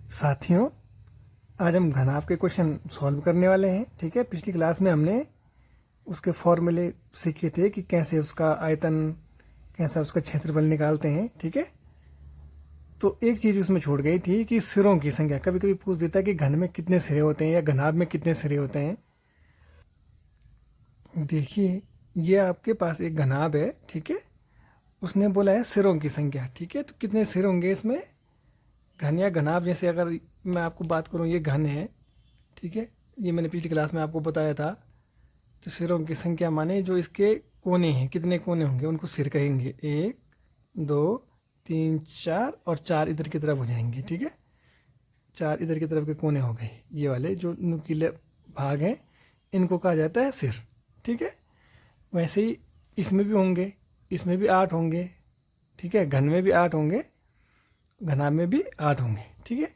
साथियों, आज हम घनाभ के क्वेश्चन सॉल्व करने वाले हैं। ठीक है, पिछली क्लास में हमने उसके फॉर्मूले सीखे थे कि कैसे उसका आयतन, कैसे उसका क्षेत्रफल निकालते हैं। ठीक है, तो एक चीज़ उसमें छूट गई थी कि सिरों की संख्या। कभी कभी पूछ देता है कि घन में कितने सिरे होते हैं या घनाभ में कितने सिरे होते हैं। देखिए, ये आपके पास एक घनाभ है। ठीक है, उसने बोला है सिरों की संख्या। ठीक है, तो कितने सिर होंगे इसमें? घन या घनाभ, जैसे अगर मैं आपको बात करूँ, ये घन है। ठीक है, ये मैंने पिछली क्लास में आपको बताया था। तो सिरों की संख्या माने जो इसके कोने हैं, कितने कोने होंगे उनको सिर कहेंगे। 1 2 3 4, और 4 इधर की तरफ हो जाएंगे। ठीक है, 4 इधर की तरफ के कोने हो गए। ये वाले जो नुकीले भाग हैं इनको कहा जाता है सिर। ठीक है, वैसे ही इसमें भी होंगे, इसमें भी 8 होंगे। ठीक है, घन में भी 8 होंगे, घनाभ में भी 8 होंगे। ठीक है,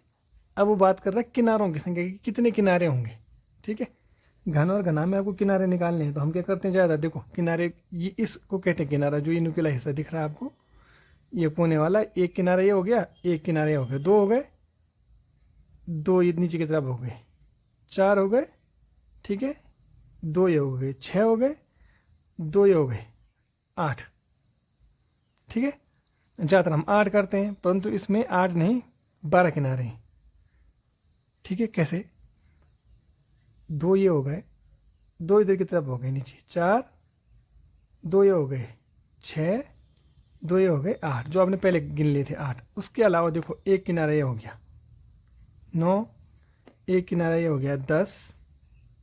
अब वो बात कर रहा है किनारों की संख्या की, कितने किनारे होंगे। ठीक है, घन और घनाभ में आपको किनारे निकालने हैं, तो हम क्या करते हैं, ज़्यादा देखो किनारे, ये इसको कहते हैं किनारा। जो ये नुकीला हिस्सा दिख रहा है आपको, ये कोने वाला, एक किनारा ये हो गया, एक किनारा ये हो गया, 2 हो गए, 2 ये नीचे की तरफ हो गए, 4 हो गए। ठीक है, 2 ये हो गए, 6 हो गए, 2 ये हो गए, 8। ठीक है, ज़्यादातर हम 8 करते हैं, परंतु इसमें 8 नहीं, 12 किनारे हैं। ठीक है, कैसे? 2 ये हो गए, 2 इधर की तरफ हो गए नीचे, 4, 2 ये हो गए, 6, 2 ये हो गए, 8, जो आपने पहले गिन लिए थे 8। उसके अलावा देखो, एक किनारा ये हो गया 9, एक किनारा ये हो गया 10,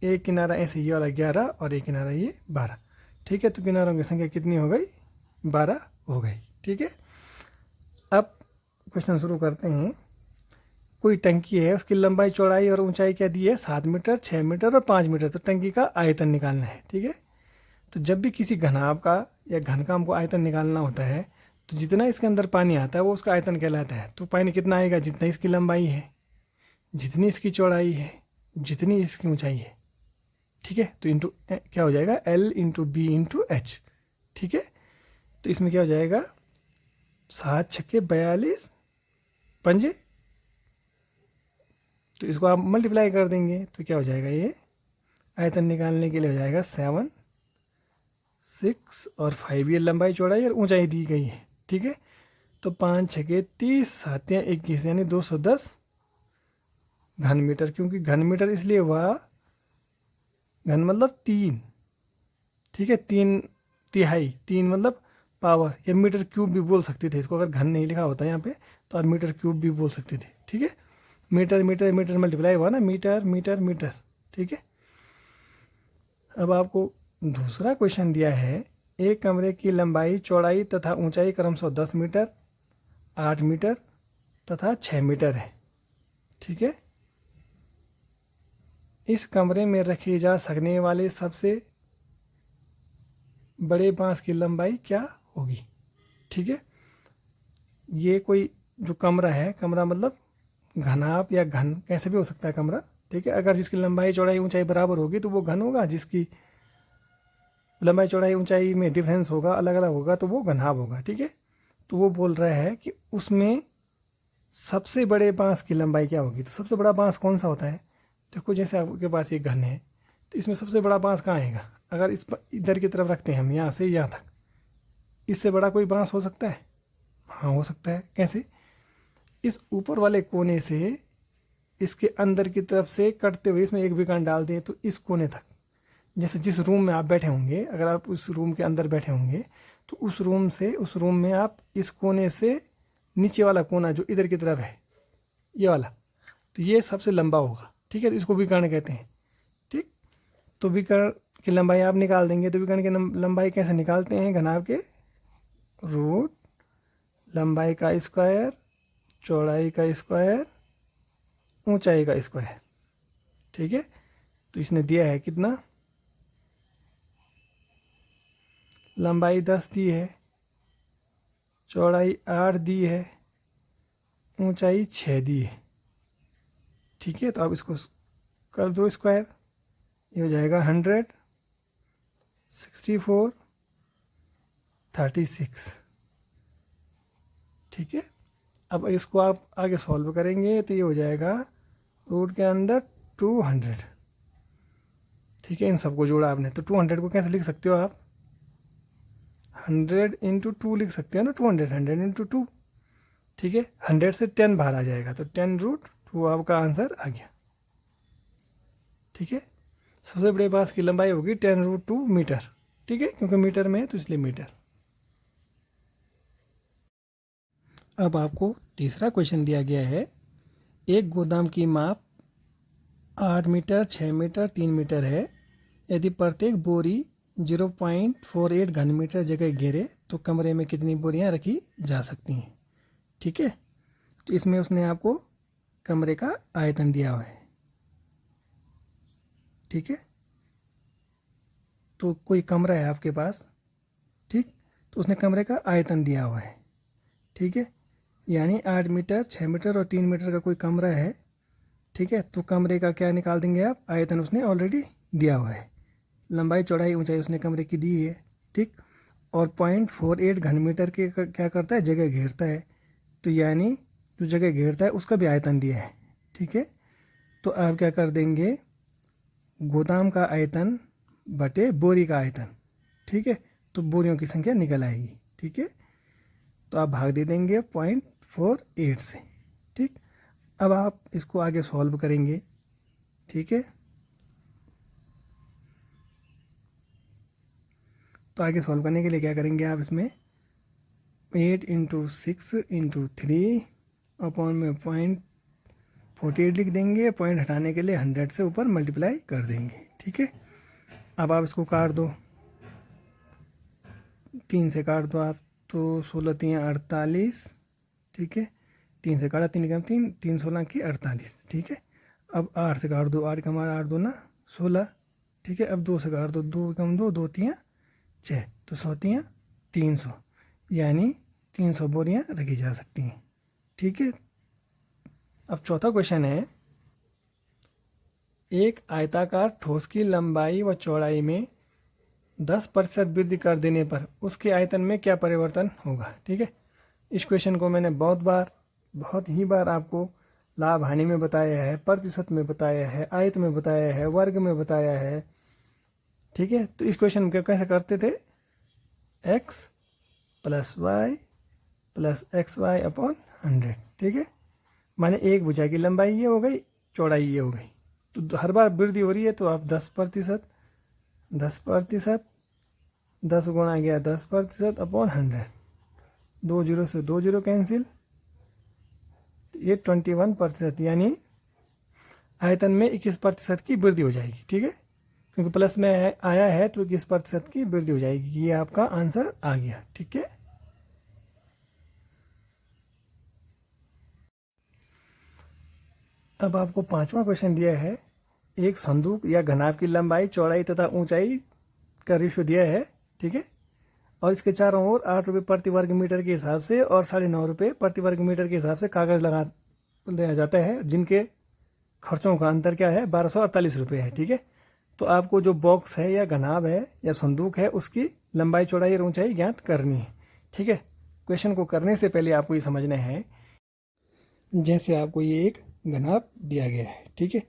एक किनारा ऐसे ये वाला 11, और एक किनारा ये 12। ठीक है, तो किनारों की संख्या कितनी हो गई? 12 हो गई। ठीक है, अब क्वेश्चन शुरू करते हैं। कोई टंकी है, उसकी लंबाई चौड़ाई और ऊंचाई क्या दी है? 7 मीटर, 6 मीटर और 5 मीटर। तो टंकी का आयतन निकालना है। ठीक है, तो जब भी किसी घनाभ का या घन का हमको आयतन निकालना होता है, तो जितना इसके अंदर पानी आता है वो उसका आयतन कहलाता है। तो पानी कितना आएगा? जितना इसकी लंबाई है, जितनी इसकी चौड़ाई है, जितनी इसकी ऊंचाई है। ठीक है, तो इंटू क्या हो जाएगा? L into B into H. ठीक है, तो इसमें क्या हो जाएगा? 7 छक्के 42 पंजे, तो इसको आप मल्टीप्लाई कर देंगे तो क्या हो जाएगा? ये आयतन निकालने के लिए हो जाएगा 7 6 और 5, ये लंबाई चौड़ाई और ऊंचाई दी गई है। ठीक है, तो 5 छके 30, 7 21, यानी 210 घन मीटर। क्योंकि घन मीटर इसलिए हुआ, घन मतलब 3। ठीक है, 3 तिहाई, 3 मतलब पावर, या मीटर क्यूब भी बोल सकते थे इसको। अगर घन नहीं लिखा होता यहाँ पे तो आप मीटर क्यूब भी बोल सकते थे। ठीक है, मीटर मीटर मीटर मल्टीप्लाई हुआ ना, मीटर मीटर मीटर। ठीक है, अब आपको दूसरा क्वेश्चन दिया है। एक कमरे की लंबाई, चौड़ाई तथा ऊंचाई क्रमशः 10 मीटर, 8 मीटर तथा 6 मीटर है। ठीक है, इस कमरे में रखी जा सकने वाले सबसे बड़े बांस की लंबाई क्या होगी? ठीक है, ये कोई जो कमरा है, कमरा मतलब घनाभ या घन कैसे भी हो सकता है कमरा। ठीक है, अगर जिसकी लंबाई चौड़ाई ऊंचाई बराबर होगी तो वो घन होगा, जिसकी लंबाई चौड़ाई ऊंचाई में डिफरेंस होगा, अलग अलग होगा, तो वो घनाभ होगा। ठीक है, तो वो बोल रहा है कि उसमें सबसे बड़े बांस की लंबाई क्या होगी। तो सबसे बड़ा बांस कौन सा होता है? देखो, जैसे आपके पास ये घन है, तो इसमें सबसे बड़ा बांस कहाँ आएगा? अगर इधर की तरफ रखते हैं हम, यहाँ से यहाँ तक, इससे बड़ा कोई बांस हो सकता है? हाँ, हो सकता है। कैसे? इस ऊपर वाले कोने से इसके अंदर की तरफ से कटते हुए इसमें एक विकर्ण डाल दें तो इस कोने तक, जैसे जिस रूम में आप बैठे होंगे, अगर आप उस रूम के अंदर बैठे होंगे तो उस रूम से, उस रूम में आप इस कोने से नीचे वाला कोना जो इधर की तरफ है, ये वाला, तो ये सबसे लंबा होगा। ठीक है, तो इसको विकर्ण कहते हैं। ठीक, तो विकर्ण की लंबाई आप निकाल देंगे। तो विकर्ण की लंबाई कैसे निकालते हैं? घनाभ के रूट लंबाई का स्क्वायर, चौड़ाई का स्क्वायर, ऊंचाई का स्क्वायर। ठीक है, तो इसने दिया है कितना? लंबाई 10 दी है, चौड़ाई 8 दी है, ऊंचाई 6 दी है। ठीक है, तो आप इसको कर दो स्क्वायर, ये हो जाएगा 100 64 36। ठीक है, अब इसको आप आगे सॉल्व करेंगे तो ये हो जाएगा रूट के अंदर 200, ठीक है। इन सबको जोड़ा आपने तो 200 को कैसे लिख सकते हो आप, 100 × 2 लिख सकते हो ना, 200 100 × 2, ठीक है। 100 से 10 बाहर आ जाएगा तो 10√2 आपका आंसर आ गया, ठीक है। सबसे बड़े बांस की लंबाई होगी 10√2 मीटर, ठीक है, क्योंकि मीटर में है तो इसलिए मीटर। अब आपको तीसरा क्वेश्चन दिया गया है, एक गोदाम की माप 8 मीटर, 6 मीटर, 3 मीटर है। यदि प्रत्येक बोरी 0.48 घन मीटर जगह घेरे तो कमरे में कितनी बोरियां रखी जा सकती हैं, ठीक है। तो इसमें उसने आपको कमरे का आयतन दिया हुआ है, ठीक है। तो कोई कमरा है आपके पास, ठीक, तो उसने कमरे का आयतन दिया हुआ है, ठीक है। यानी 8 मीटर, 6 मीटर और 3 मीटर का कोई कमरा है, ठीक है। तो कमरे का क्या निकाल देंगे आप, आयतन उसने ऑलरेडी दिया हुआ है। लंबाई चौड़ाई ऊंचाई उसने कमरे की दी है, ठीक। और 0.48 घन मीटर के क्या करता है, जगह घेरता है। तो यानी जो जगह घेरता है उसका भी आयतन दिया है, ठीक है। तो आप क्या कर देंगे, गोदाम का आयतन बटे बोरी का आयतन, ठीक है। तो बोरियों की संख्या निकल आएगी, ठीक है। तो आप भाग दे देंगे 0.48 से, ठीक। अब आप इसको आगे सॉल्व करेंगे, ठीक है। तो आगे सॉल्व करने के लिए क्या करेंगे आप, इसमें 8 × 6 × 3 अपॉन में 0.48 लिख देंगे। पॉइंट हटाने के लिए 100 से ऊपर मल्टीप्लाई कर देंगे, ठीक है। अब आप इसको काट दो, 3 से काट दो आप, तो 16 × 3 = 48, ठीक है। 3 से काटा, 3 कम 3, 3 16 की 48, ठीक है। अब 8 से काट दो, 8 कम 8 2 ना 16, ठीक है। अब 2 से काट दो, 2 कम 2, 2 3 6, तो 100 3 300, यानी 300 बोरियां रखी जा सकती हैं, ठीक है। अब चौथा क्वेश्चन है, एक आयताकार ठोस की लंबाई व चौड़ाई में 10% वृद्धि कर देने पर उसके आयतन में क्या परिवर्तन होगा, ठीक है। इस क्वेश्चन को मैंने बहुत ही बार आपको लाभ हानि में बताया है, प्रतिशत में बताया है, आयत में बताया है, वर्ग में बताया है, ठीक है। तो इस क्वेश्चन को कैसे करते थे, x + y + xy अपॉन 100, ठीक है। माने एक भुजा की लंबाई ये हो गई, चौड़ाई ये हो गई। तो हर बार वृद्धि हो रही है तो आप 10%, 10%, 10 गुणा गया 10% अपॉन 100, 2 0 से 2 0 कैंसिल, ये 21%, यानी आयतन में 21% की वृद्धि हो जाएगी, ठीक है। क्योंकि प्लस में आया है तो 21% की वृद्धि हो जाएगी। ये आपका आंसर आ गया, ठीक है। अब आपको पांचवा क्वेश्चन दिया है, एक संदूक या घनाभ की लंबाई चौड़ाई तथा ऊंचाई का रेशियो दिया है, ठीक है। और इसके चारों ओर 8 रुपये प्रति वर्ग मीटर के हिसाब से और 9.5 रुपये प्रति वर्ग मीटर के हिसाब से कागज लगा दिया जाता है, जिनके खर्चों का अंतर क्या है, 1248 रुपये है, ठीक है। तो आपको जो बॉक्स है या घनाभ है या संदूक है उसकी लंबाई चौड़ाई और ऊंचाई ज्ञात करनी है, ठीक है। क्वेश्चन को करने से पहले आपको ये समझना है, जैसे आपको ये एक घनाभ दिया गया है, ठीक है।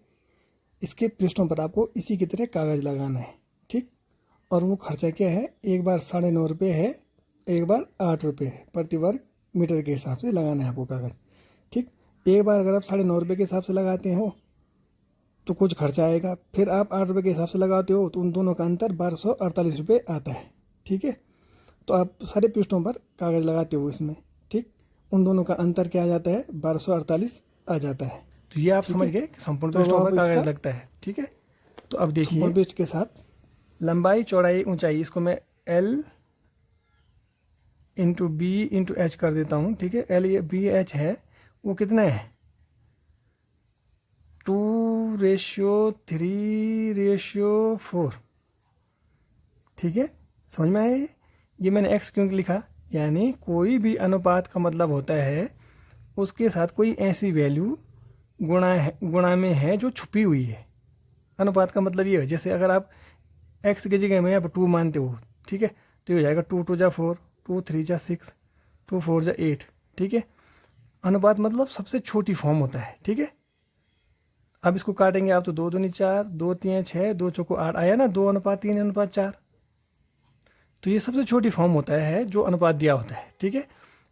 इसके पृष्ठों पर आपको इसी की तरह कागज लगाना है, ठीक। और वो खर्चा क्या है, एक बार 9.5 रुपये है, एक बार 8 रुपये है प्रति वर्ग मीटर के हिसाब से लगाना है आपको कागज, ठीक। एक बार अगर आप 9.5 रुपये के हिसाब से लगाते हो तो कुछ खर्चा आएगा, फिर आप 8 रुपये के हिसाब से लगाते हो तो उन दोनों का अंतर 1248 रुपये आता है, ठीक है। तो आप सारे पृष्ठों पर कागज लगाते हो इसमें, ठीक। उन दोनों का अंतर क्या आ जाता है, 1248 आ जाता है। तो ये आप समझ गए कि संपूर्ण पृष्ठों पर कागज लगता है, ठीक है। तो अब देखिए संपूर्ण पृष्ठ के साथ लंबाई चौड़ाई ऊंचाई, इसको मैं L × B × H कर देता हूँ, ठीक है। L ये B H है, वो कितना है, 2:3:4, ठीक है। समझ में आया ये मैंने x क्यों लिखा, यानी कोई भी अनुपात का मतलब होता है उसके साथ कोई ऐसी वैल्यू गुणा में है जो छुपी हुई है। अनुपात का मतलब ये है, जैसे अगर आप x की जगह में आप 2 मानते हो, ठीक है, तो ये हो जाएगा 2 × 2 = 4, 2 × 3 = 6, 2 × 4 = 8, ठीक है। अनुपात मतलब सबसे छोटी फॉर्म होता है, ठीक है। अब इसको काटेंगे आप तो 2 दूनी 4, 2 3 6, 2 चौको 8 आया ना, 2:3:4। तो ये सबसे छोटी फॉर्म होता है जो अनुपात दिया होता है, ठीक है।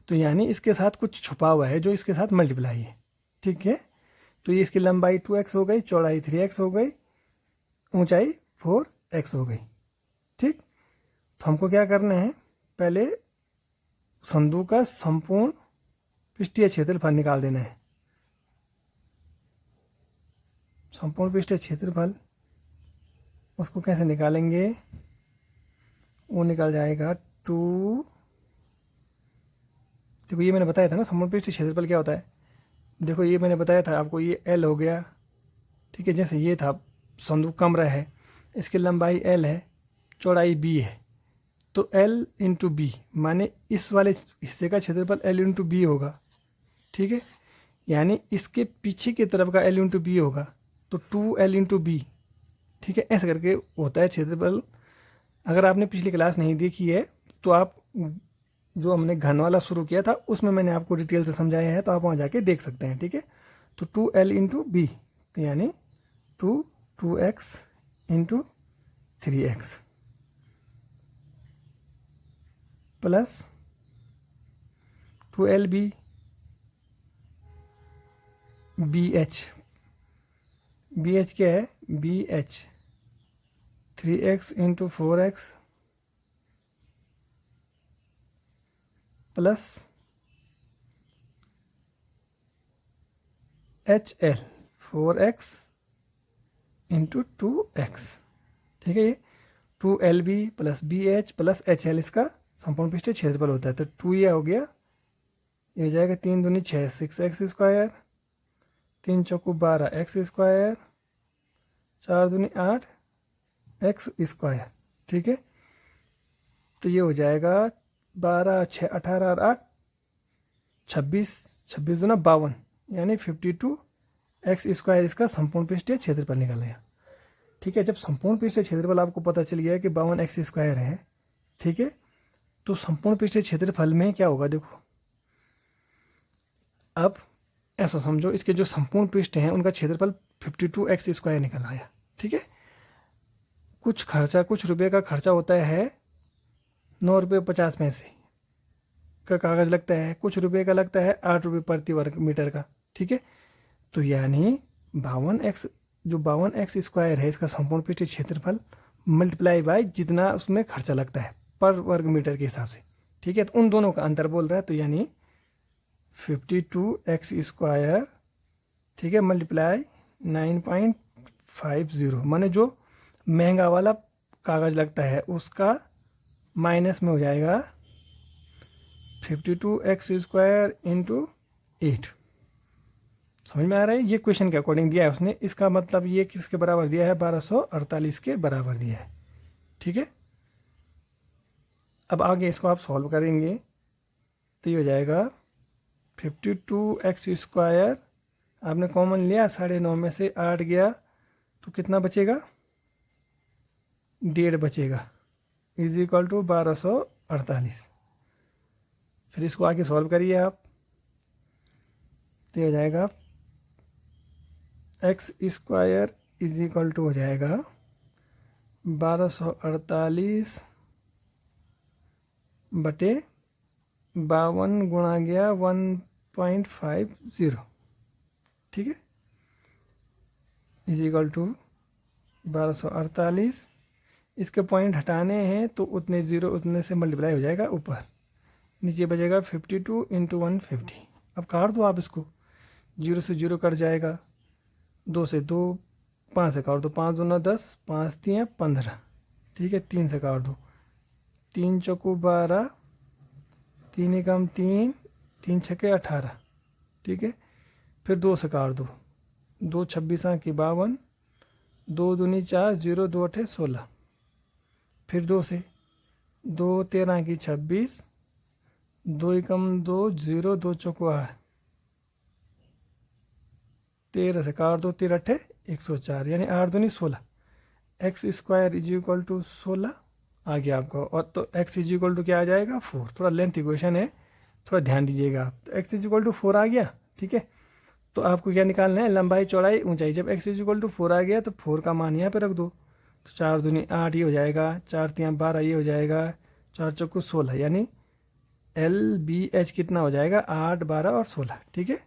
तो यानी इसके साथ कुछ छुपा हुआ है जो इसके साथ मल्टीप्लाई है, ठीक है। तो ये इसकी लंबाई 2x हो गई, चौड़ाई 3x हो गई, ऊंचाई 4x हो गई, ठीक। तो हमको क्या करना है, पहले संदूक का संपूर्ण पृष्ठीय क्षेत्रफल निकाल देना है। संपूर्ण पृष्ठीय क्षेत्रफल उसको कैसे निकालेंगे, वो निकल जाएगा 2, देखो ये मैंने बताया था ना संपूर्ण पृष्ठीय क्षेत्रफल क्या होता है। देखो ये मैंने बताया था आपको, ये L हो गया, ठीक है। जैसे ये था संदूक कमरा है, इसकी लंबाई L है, चौड़ाई B है, तो L इंटू बी माने इस वाले हिस्से का क्षेत्रफल L इंटू बी होगा, ठीक है। यानी इसके पीछे की तरफ का L इंटू बी होगा, तो 2L इंटू बी, ठीक है। ऐसे करके होता है क्षेत्रफल। अगर आपने पिछली क्लास नहीं देखी है तो आप जो हमने घन वाला शुरू किया था उसमें मैंने आपको डिटेल से समझाया है, तो आप वहाँ जाके देख सकते हैं, ठीक है। तो 2L इंटू बी, तो यानी 2x into 3x plus 2LB BH क्या है, BH 3x into 4x plus HL 4x into 2x, ठीक है। ये 2LB plus BH plus HL इसका संपूर्ण पृष्ठीय क्षेत्रफल होता है। तो 2 ये हो गया, ये हो जाएगा 3 दूनी 6, 6x स्क्वायर, 3 चौको 12 x स्क्वायर, 4 दूनी 8 x स्क्वायर, ठीक है। तो ये हो जाएगा 12 6 18 और 8 26, 26 दूना 52, यानी 52 x स्क्वायर इसका संपूर्ण पृष्ठीय क्षेत्रफल निकल गया, ठीक है। जब संपूर्ण पृष्ठीय क्षेत्रफल आपको पता चल गया कि 52 x स्क्वायर है, ठीक है, तो संपूर्ण पृष्ठीय क्षेत्रफल में क्या होगा, देखो अब ऐसा समझो, इसके जो संपूर्ण पृष्ठ हैं उनका क्षेत्रफल 52 x स्क्वायर निकल आया, ठीक है। कुछ खर्चा, कुछ रुपये का खर्चा होता है, 9 रुपये 50 पैसे का कागज़ लगता है, कुछ रुपये का लगता है 8 रुपये प्रति वर्ग मीटर का, ठीक है। तो यानी 52x, जो 52x स्क्वायर है इसका संपूर्ण पृष्ठीय क्षेत्रफल मल्टीप्लाई बाय जितना उसमें खर्चा लगता है पर वर्ग मीटर के हिसाब से, ठीक है। तो उन दोनों का अंतर बोल रहा है, तो यानी 52x स्क्वायर, ठीक है, मल्टीप्लाई 9.50, माने जो महंगा वाला कागज़ लगता है उसका माइनस में हो जाएगा 52x स्क्वायर इंटू 8। समझ में आ रहा है, ये क्वेश्चन के अकॉर्डिंग दिया है उसने, इसका मतलब ये किसके बराबर दिया है, 1248 के बराबर दिया है, ठीक है। अब आगे इसको आप सॉल्व करेंगे तो ये हो जाएगा 52x स्क्वायर, आपने कॉमन लिया, 9.5 में से 8 गया तो कितना बचेगा, 1.5 बचेगा, इज इक्वल टू 1248। फिर इसको आगे सॉल्व करिए आप, तो हो जाएगा x square is equal to हो जाएगा 1248 बटे 52 गुणा गया 1.50, ठीक है, इज इक्वल टू 1248। इसके पॉइंट हटाने हैं तो उतने ज़ीरो उतने से मल्टीप्लाई हो जाएगा ऊपर, नीचे बचेगा 52 इंटू 150। अब काट दो आप इसको, 0 से 0 कट जाएगा, 2 से 2, 5 से काट दो, 5 दूना 10, 5 3 15, ठीक है। 3 से काट दो, 3 चौको 12, 3 एकम 3, 3 छक्के 18, ठीक है। फिर 2 से काट दो, 2 26 की 52, 2 दूनी 4, 0 2 8 16, फिर 2 से 2 13 की 26, 2 एकम 2, 0 2 चौको 8, 13 से काट दो, 13 8 104, यानी 8 दूनी 16, x square is equal to 16 आ गया आपको। और तो x इज इक्वल टू क्या आ जाएगा, 4। थोड़ा लेंथ इक्वेशन है थोड़ा ध्यान दीजिएगा आप। तो x इज इक्वल टू 4 आ गया, ठीक है। तो आपको क्या निकालना है, लंबाई चौड़ाई ऊंचाई। जब x इज इक्वल टू 4 आ गया तो 4 का मान यहाँ पे रख दो। तो 4 दूनी 8 ये हो जाएगा, 4 तियाँ 12 ये हो जाएगा, 4 चौको 16, यानी LBH कितना हो जाएगा, 8, 12 और 16, ठीक है।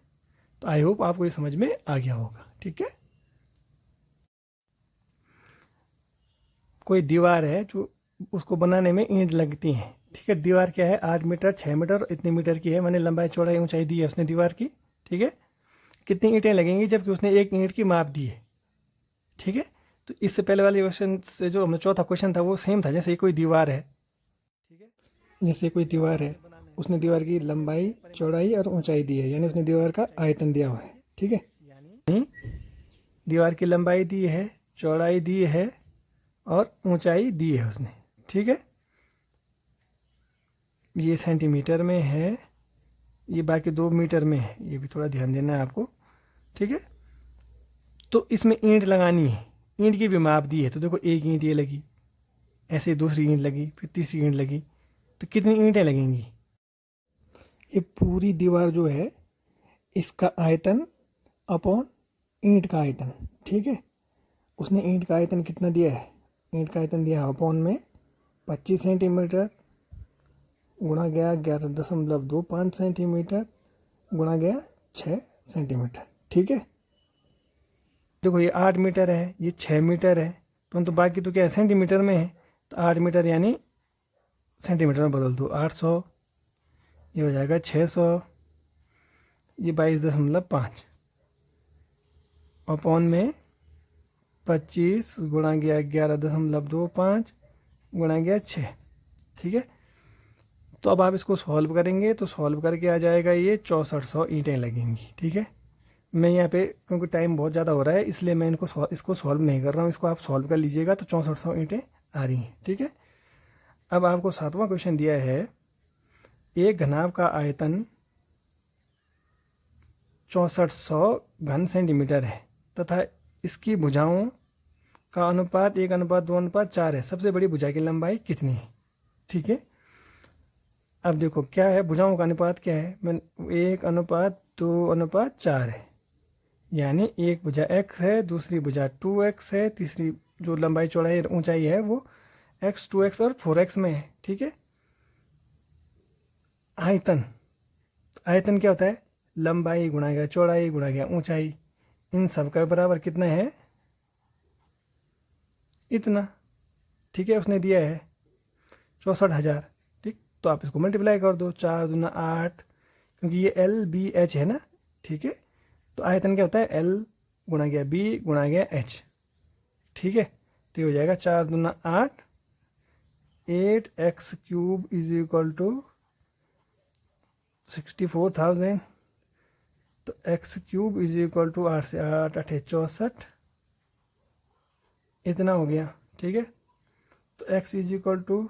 तो आई होप आपको ये समझ में आ गया होगा, ठीक है। कोई दीवार है जो उसको बनाने में ईंट लगती हैं, ठीक है। दीवार क्या है, 8 मीटर 6 मीटर इतने मीटर की है, मैंने लंबाई चौड़ाई ऊंचाई दी है उसने दीवार की, ठीक है। कितनी ईंटें लगेंगी, जबकि उसने एक ईंट की माप दी है, ठीक है। तो इससे पहले वाले क्वेश्चन से जो हमने चौथा क्वेश्चन था वो सेम था। जैसे कोई दीवार है, ठीक है, जैसे कोई दीवार है, उसने दीवार की लंबाई चौड़ाई और ऊंचाई दी है, यानी उसने दीवार का आयतन दिया हुआ है, ठीक है। यानी दीवार की लंबाई दी है, चौड़ाई दी है और ऊंचाई दी है उसने, ठीक है। ये सेंटीमीटर में है, ये बाकी 2 मीटर में है, ये भी थोड़ा ध्यान देना है आपको, ठीक है। तो इसमें ईंट लगानी है, ईंट की भी माप दी है। तो देखो एक ईंट ये लगी, ऐसे दूसरी ईंट लगी, फिर तीसरी ईंट लगी, तो कितनी ईंटें लगेंगी। ये पूरी दीवार जो है इसका आयतन अपॉन ईंट का आयतन, ठीक है। उसने ईंट का आयतन कितना दिया है, ईंट का आयतन दिया है अपॉन में 25 सेंटीमीटर गुणा गया 11.25 सेंटीमीटर गुणा गया 6 सेंटीमीटर, ठीक है। देखो ये 8 मीटर है, ये 6 मीटर है, परंतु बाकी तो क्या है, सेंटीमीटर में है। तो 8 मीटर यानी सेंटीमीटर में बदल दो, 800, ये हो जाएगा 600, ये 22.5 अपॉन में 25 गुणा गया 11.25 गुणा गया 6, ठीक है। तो अब आप इसको सॉल्व करेंगे तो सॉल्व करके आ जाएगा ये 6400 ईंटें लगेंगी, ठीक है। मैं यहाँ पे क्योंकि टाइम बहुत ज़्यादा हो रहा है इसलिए मैं इसको सॉल्व नहीं कर रहा हूँ, इसको आप सॉल्व कर लीजिएगा तो 6400 ईंटें आ रही हैं, ठीक है। अब आपको 7वां क्वेश्चन दिया है, एक घनाभ का आयतन 6400 घन सेंटीमीटर है तथा इसकी भुजाओं का अनुपात 1:2:4 है। सबसे बड़ी भुजा की लंबाई कितनी है, ठीक है। अब देखो क्या है, भुजाओं का अनुपात क्या है, 1:2:4 है, यानी एक भुजा x है, दूसरी भुजा 2x है, तीसरी जो लंबाई चौड़ाई ऊंचाई है वो x 2x और 4x में है, ठीक है। आयतन, आयतन क्या होता है, लंबाई गुणा गया चौड़ाई गुणा गया ऊंचाई, इन सब का बराबर कितना है, इतना, ठीक है। उसने दिया है 64,000, ठीक। तो आप इसको मल्टीप्लाई कर दो, 4 दूना 8, क्योंकि ये LBH है ना, ठीक है। तो आयतन क्या होता है, L गुणा गया B गुणा गया H, ठीक है। तो ये हो जाएगा 4 दूना 8, 8x³ इज इक्वल टू 64,000। तो x³ इज इक्वल टू 8 से 8 8 64, इतना हो गया, ठीक है। तो x इज इक्वल टू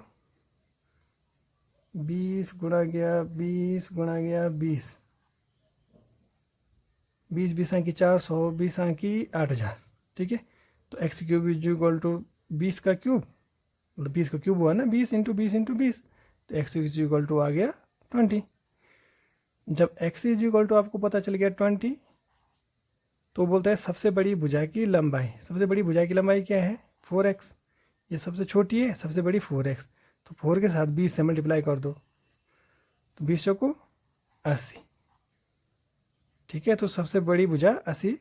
20 गुणा गया 20 गुणा गया 20, 20 20 की 400, 20 की 8000, ठीक है। तो x³ इज इक्वल टू 20 का क्यूब, मतलब 20 का क्यूब हुआ ना, 20 इंटू 20 इंटू 20, तो x इज इक्वल टू आ गया 20। जब x इज इक्वल टू आपको पता चल गया 20, तो बोलता है सबसे बड़ी भुजा की लंबाई, सबसे बड़ी भुजा की लंबाई क्या है, 4x, ये सबसे छोटी है, सबसे बड़ी 4x, तो 4 के साथ 20 से मल्टीप्लाई कर दो, तो 20 चौको 80, ठीक है। तो सबसे बड़ी भुजा 80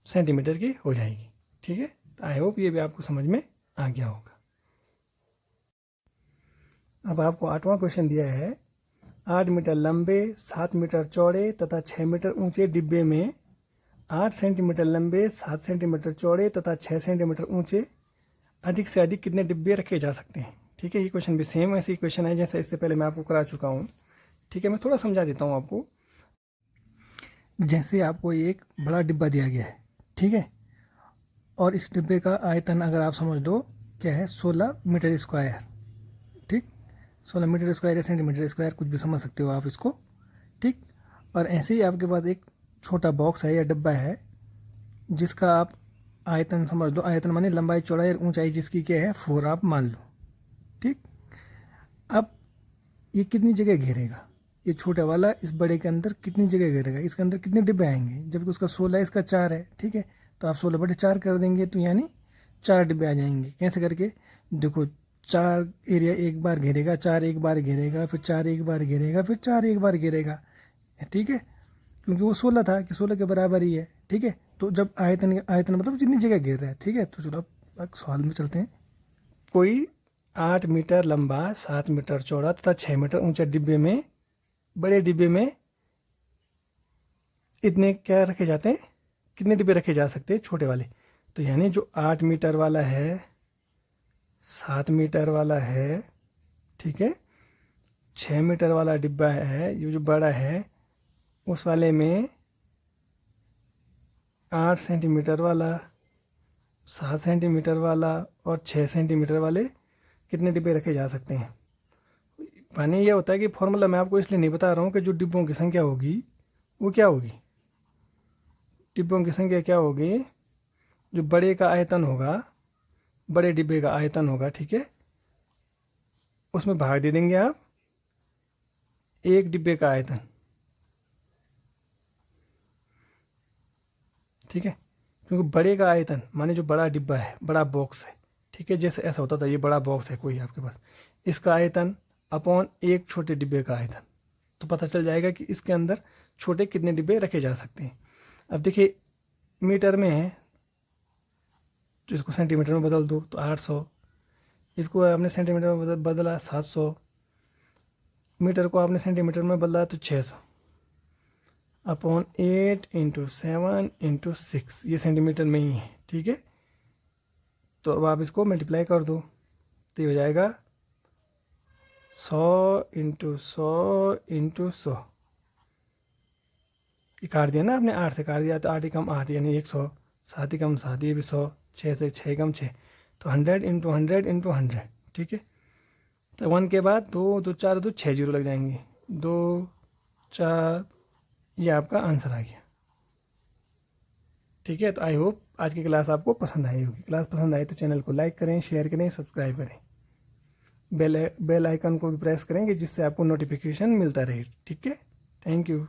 सेंटीमीटर की हो जाएगी, ठीक है। आई होप ये भी आपको समझ में आ गया होगा। अब आपको 8वां क्वेश्चन दिया है, 8 मीटर लंबे 7 मीटर चौड़े तथा 6 मीटर ऊंचे डिब्बे में 8 सेंटीमीटर लंबे 7 सेंटीमीटर चौड़े तथा 6 सेंटीमीटर ऊंचे अधिक से अधिक कितने डिब्बे रखे जा सकते हैं, ठीक है। ये क्वेश्चन भी सेम ऐसे ही क्वेश्चन है जैसे इससे पहले मैं आपको करा चुका हूँ, ठीक है। मैं थोड़ा समझा देता हूँ आपको। जैसे आपको एक बड़ा डिब्बा दिया गया है, ठीक है, और इस डिब्बे का आयतन अगर आप समझ लो क्या है, 16 मीटर स्क्वायर, ठीक। 16 मीटर स्क्वायर या सेंटीमीटर स्क्वायर कुछ भी समझ सकते हो आप इसको, ठीक। और ऐसे ही आपके पास एक छोटा बॉक्स है या डब्बा है जिसका आप आयतन समझ लो, आयतन माने लंबाई चौड़ाई और ऊंचाई जिसकी क्या है 4 आप मान लो, ठीक। अब ये कितनी जगह घेरेगा, ये छोटा वाला इस बड़े के अंदर कितनी जगह घेरेगा, इसके अंदर कितने डिब्बे आएंगे, जबकि उसका 16 है, इसका 4 है, ठीक है। तो आप 16/4 कर देंगे तो यानी 4 डिब्बे आ जाएंगे। कैसे करके, देखो 4 एरिया एक बार घेरेगा, 4 एक बार घेरेगा, फिर 4 एक बार घेरेगा, फिर 4 एक बार घेरेगा, ठीक है, क्योंकि वो 16 था कि 16 के बराबर ही है, ठीक है। तो जब आयतन आयतन मतलब जितनी जगह घेर रहा है, ठीक है। तो चलो अब सवाल में चलते हैं। कोई 8 मीटर लंबा, 7 मीटर चौड़ा तथा 6 मीटर ऊंचा डिब्बे में, बड़े डिब्बे में इतने क्या रखे जाते हैं, कितने डिब्बे रखे जा सकते हैं छोटे वाले। तो यानी जो 8 मीटर वाला है, 7 मीटर वाला है, ठीक है, 6 मीटर वाला डिब्बा है, ये जो बड़ा है उस वाले में 8 सेंटीमीटर वाला, 7 सेंटीमीटर वाला और 6 सेंटीमीटर वाले कितने डिब्बे रखे जा सकते हैं। माने ये होता है कि फॉर्मूला मैं आपको इसलिए नहीं बता रहा हूँ कि जो डिब्बों की संख्या होगी वो क्या होगी, डिब्बों की संख्या क्या होगी, जो बड़े का आयतन होगा, बड़े डिब्बे का आयतन होगा, ठीक है, उसमें भाग दे देंगे आप एक डिब्बे का आयतन, ठीक है। क्योंकि बड़े का आयतन माने जो बड़ा डिब्बा है, बड़ा बॉक्स है, ठीक है, जैसे ऐसा होता था, ये बड़ा बॉक्स है कोई आपके पास, इसका आयतन अपॉन एक छोटे डिब्बे का आयतन, तो पता चल जाएगा कि इसके अंदर छोटे कितने डिब्बे रखे जा सकते हैं। अब देखिए मीटर में है तो इसको सेंटीमीटर में बदल दो तो 800, इसको आपने सेंटीमीटर में बदला 700, मीटर को आपने सेंटीमीटर में बदला तो 600 अपॉन 8 × 7 × 6, ये सेंटीमीटर में ही है, ठीक है। तो अब आप इसको मल्टीप्लाई कर दो तो ये हो जाएगा 100 × 100 × 100, ये काट दिया ना आपने, 8 से काट दिया तो 8 ही कम 8 यानी 100, 7 ही कम 7 ये भी 100, 6 से 6 कम 6, तो 100 × 100 × 100, ठीक है। तो 1 के बाद 2 2 4 2 6 जीरो लग जाएंगे, 2 4, ये आपका आंसर आ गया, ठीक है। तो आई होप आज की क्लास आपको पसंद आई होगी। क्लास पसंद आई तो चैनल को लाइक करें, शेयर करें, सब्सक्राइब करें, बेल आइकन को भी प्रेस करेंगे जिससे आपको नोटिफिकेशन मिलता रहे, ठीक है। Thank you.